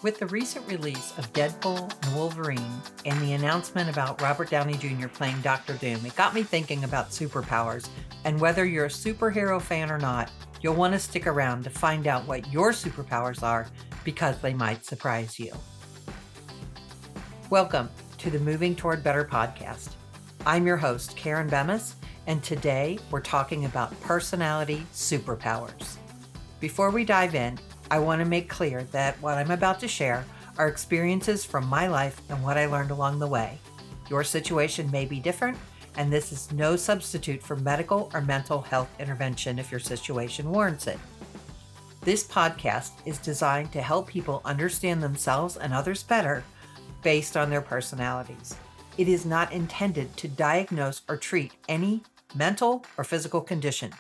With the recent release of Deadpool and Wolverine and the announcement about Robert Downey Jr. playing Doctor Doom, it got me thinking about superpowers. And whether you're a superhero fan or not, you'll want to stick around to find out what your superpowers are because they might surprise you. Welcome to the Moving Toward Better podcast. I'm your host, Karen Bemis, and today we're talking about personality superpowers. Before we dive in, I want to make clear that what I'm about to share are experiences from my life and what I learned along the way. Your situation may be different, and this is no substitute for medical or mental health intervention if your situation warrants it. This podcast is designed to help people understand themselves and others better based on their personalities. It is not intended to diagnose or treat any mental or physical condition.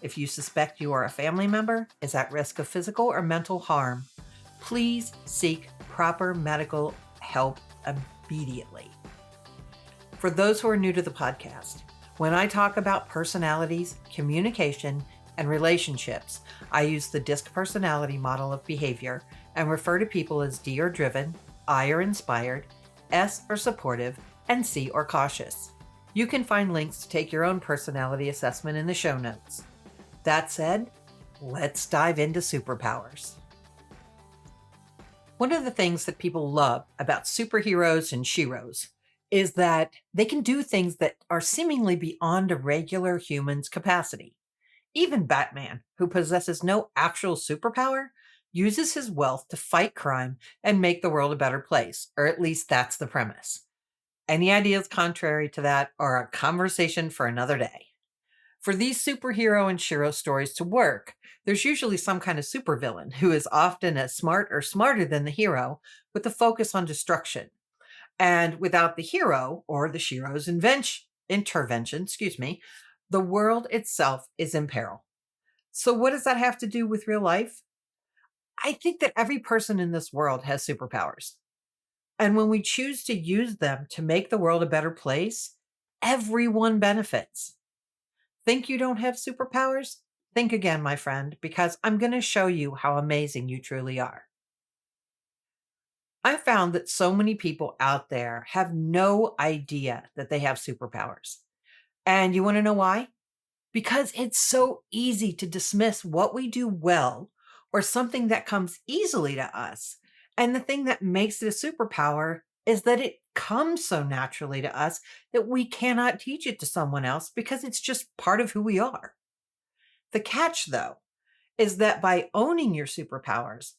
If you suspect you are a family member is at risk of physical or mental harm, please seek proper medical help immediately. For those who are new to the podcast, when I talk about personalities, communication, and relationships, I use the DISC personality model of behavior and refer to people as D or driven, I or inspired, S or supportive, and C or cautious. You can find links to take your own personality assessment in the show notes. That said, let's dive into superpowers. One of the things that people love about superheroes and sheroes is that they can do things that are seemingly beyond a regular human's capacity. Even Batman, who possesses no actual superpower, uses his wealth to fight crime and make the world a better place, or at least that's the premise. Any ideas contrary to that are a conversation for another day. For these superhero and shero stories to work, there's usually some kind of supervillain who is often as smart or smarter than the hero with a focus on destruction. And without the hero or the shero's intervention, the world itself is in peril. So what does that have to do with real life? I think that every person in this world has superpowers. And when we choose to use them to make the world a better place, everyone benefits. Think you don't have superpowers? Think again, my friend, because I'm going to show you how amazing you truly are. I found that so many people out there have no idea that they have superpowers. And you want to know why? Because it's so easy to dismiss what we do well or something that comes easily to us. And the thing that makes it a superpower is that it comes so naturally to us that we cannot teach it to someone else because it's just part of who we are. The catch, though, is that by owning your superpowers,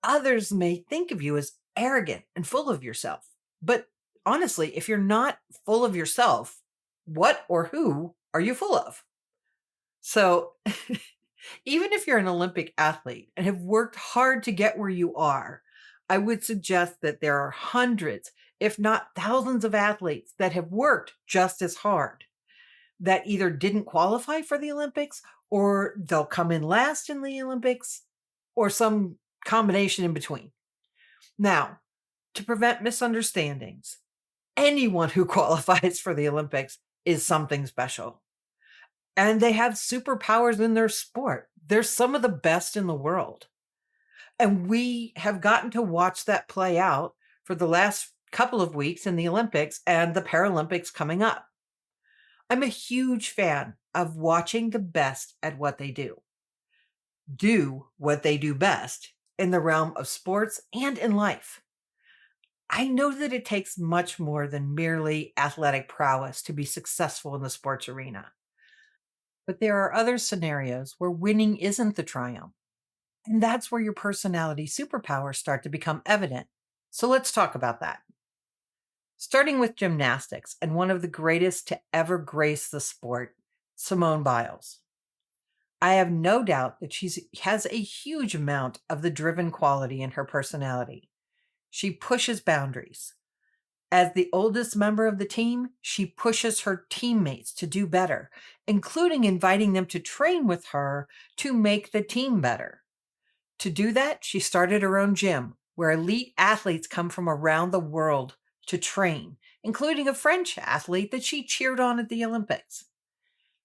others may think of you as arrogant and full of yourself. But honestly, if you're not full of yourself, what or who are you full of? So even if you're an Olympic athlete and have worked hard to get where you are, I would suggest that there are hundreds, if not thousands of athletes that have worked just as hard that either didn't qualify for the Olympics or they'll come in last in the Olympics or some combination in between. Now, to prevent misunderstandings, anyone who qualifies for the Olympics is something special. And they have superpowers in their sport. They're some of the best in the world. And we have gotten to watch that play out for the last couple of weeks in the Olympics and the Paralympics coming up. I'm a huge fan of watching the best at what they do what they do best in the realm of sports and in life. I know that it takes much more than merely athletic prowess to be successful in the sports arena. But there are other scenarios where winning isn't the triumph. And that's where your personality superpowers start to become evident. So let's talk about that. Starting with gymnastics and one of the greatest to ever grace the sport, Simone Biles. I have no doubt that she has a huge amount of the driven quality in her personality. She pushes boundaries. As the oldest member of the team, she pushes her teammates to do better, including inviting them to train with her to make the team better. To do that, she started her own gym where elite athletes come from around the world to train, including a French athlete that she cheered on at the Olympics.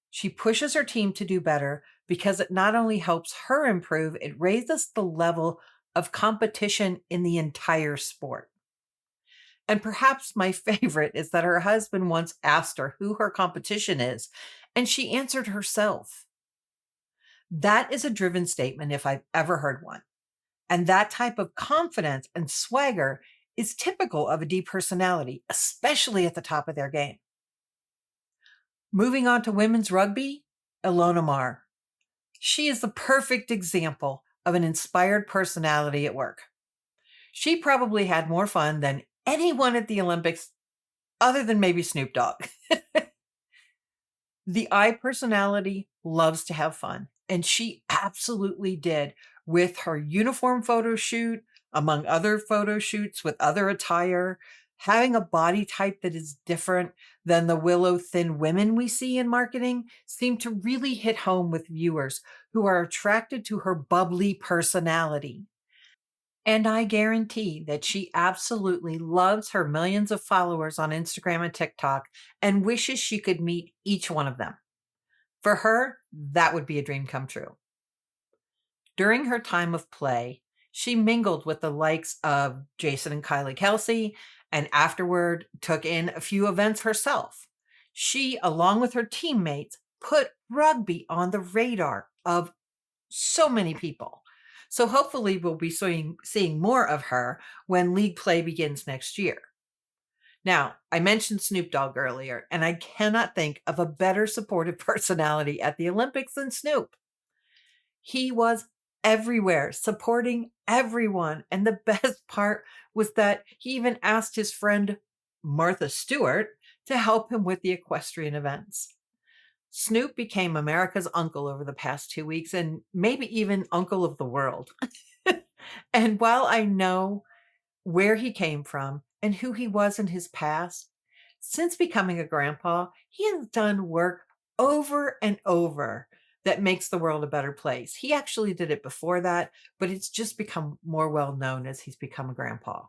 She pushes her team to do better because it not only helps her improve, it raises the level of competition in the entire sport. And perhaps my favorite is that her husband once asked her who her competition is, and she answered herself. That is a driven statement if I've ever heard one. And that type of confidence and swagger is typical of a D personality, especially at the top of their game. Moving on to women's rugby, Ilona Maher. She is the perfect example of an inspired personality at work. She probably had more fun than anyone at the Olympics, other than maybe Snoop Dogg. The I personality loves to have fun, and she absolutely did with her uniform photo shoot, among other photo shoots with other attire, having a body type that is different than the willow thin women we see in marketing seemed to really hit home with viewers who are attracted to her bubbly personality. And I guarantee that she absolutely loves her millions of followers on Instagram and TikTok and wishes she could meet each one of them. For her, that would be a dream come true. During her time of play, she mingled with the likes of Jason and Kylie Kelsey and afterward took in a few events herself. She, along with her teammates, put rugby on the radar of so many people. So hopefully we'll be seeing more of her when league play begins next year. Now, I mentioned Snoop Dogg earlier, and I cannot think of a better supportive personality at the Olympics than Snoop. He was everywhere, supporting everyone. And the best part was that he even asked his friend Martha Stewart to help him with the equestrian events. Snoop became America's uncle over the past 2 weeks and maybe even uncle of the world. And while I know where he came from and who he was in his past, since becoming a grandpa, he has done work over and over that makes the world a better place. He actually did it before that, but it's just become more well known as he's become a grandpa.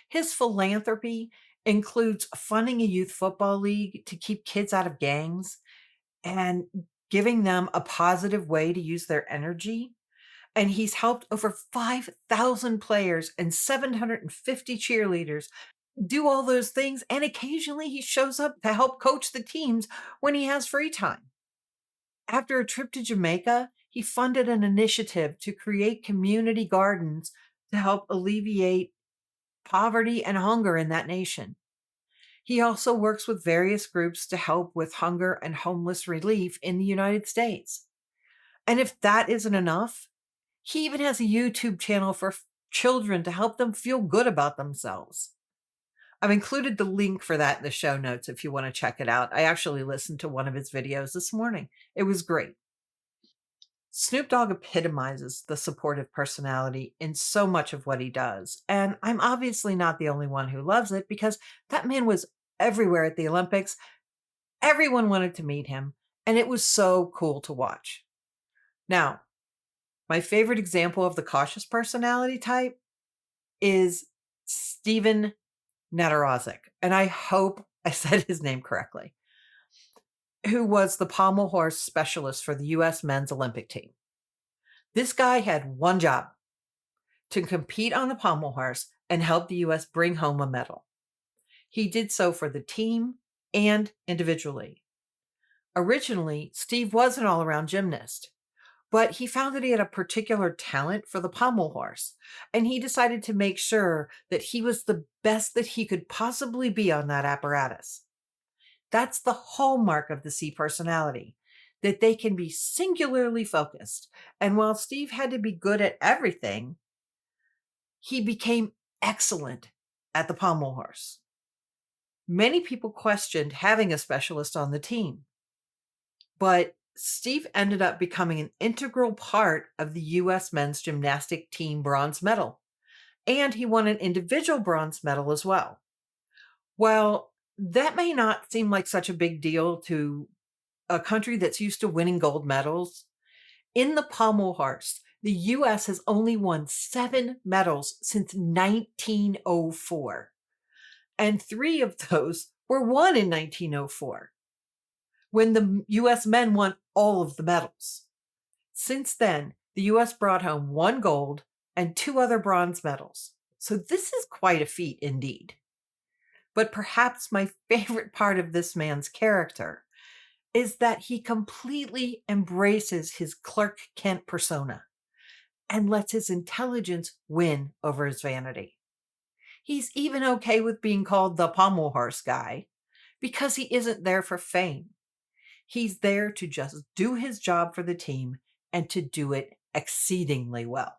His philanthropy includes funding a youth football league to keep kids out of gangs and giving them a positive way to use their energy. And he's helped over 5,000 players and 750 cheerleaders do all those things. And occasionally he shows up to help coach the teams when he has free time. After a trip to Jamaica, he funded an initiative to create community gardens to help alleviate poverty and hunger in that nation. He also works with various groups to help with hunger and homeless relief in the United States. And if that isn't enough, he even has a YouTube channel for children to help them feel good about themselves. I've included the link for that in the show notes if you want to check it out. I actually listened to one of his videos this morning. It was great. Snoop Dogg epitomizes the supportive personality in so much of what he does. And I'm obviously not the only one who loves it because that man was everywhere at the Olympics. Everyone wanted to meet him, and it was so cool to watch. Now, my favorite example of the cautious personality type is Steven Nadarazic, and I hope I said his name correctly, who was the pommel horse specialist for the U.S. men's Olympic team. This guy had one job: to compete on the pommel horse and help the U.S. bring home a medal. He did so for the team and individually. Originally, Steve was an all around gymnast, but he found that he had a particular talent for the pommel horse, and he decided to make sure that he was the best that he could possibly be on that apparatus. That's the hallmark of the C personality, that they can be singularly focused. And while Steve had to be good at everything, he became excellent at the pommel horse. Many people questioned having a specialist on the team, but Steve ended up becoming an integral part of the U.S. men's gymnastic team bronze medal, and he won an individual bronze medal as well. While that may not seem like such a big deal to a country that's used to winning gold medals, in the pommel horse, the U.S. has only won 7 medals since 1904, and 3 of those were won in 1904, when the U.S. men won all of the medals. Since then, the U.S. brought home 1 gold and 2 other bronze medals. So this is quite a feat indeed. But perhaps my favorite part of this man's character is that he completely embraces his Clark Kent persona and lets his intelligence win over his vanity. He's even okay with being called the pommel horse guy because he isn't there for fame. He's there to just do his job for the team and to do it exceedingly well.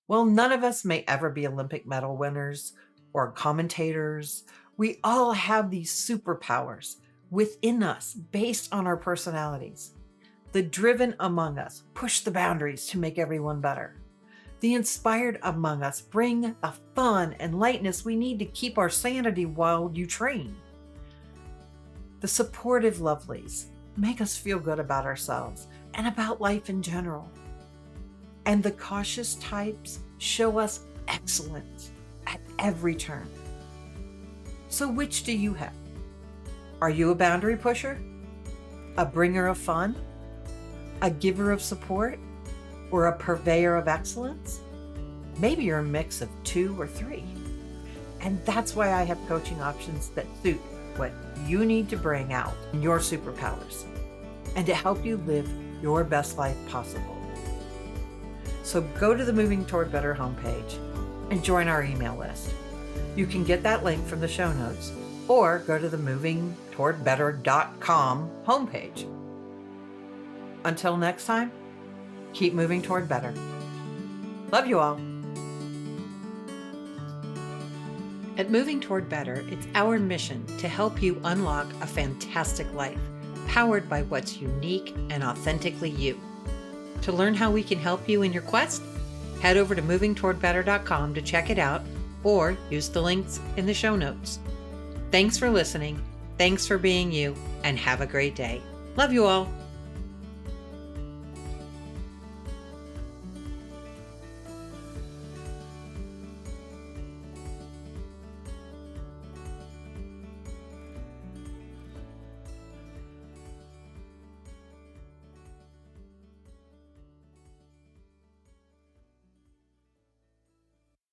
While none of us may ever be Olympic medal winners or commentators, we all have these superpowers within us based on our personalities. The driven among us push the boundaries to make everyone better. The inspired among us bring the fun and lightness we need to keep our sanity while you train. The supportive lovelies make us feel good about ourselves and about life in general. And the cautious types show us excellence at every turn. So which do you have? Are you a boundary pusher? A bringer of fun? A giver of support? Or a purveyor of excellence? Maybe you're a mix of 2 or 3. And that's why I have coaching options that suit what you need to bring out in your superpowers and to help you live your best life possible. So go to the Moving Toward Better homepage and join our email list. You can get that link from the show notes or go to the movingtowardbetter.com homepage. Until next time, keep moving toward better. Love you all. At Moving Toward Better, it's our mission to help you unlock a fantastic life, powered by what's unique and authentically you. To learn how we can help you in your quest, head over to movingtowardbetter.com to check it out, or use the links in the show notes. Thanks for listening, thanks for being you, and have a great day. Love you all.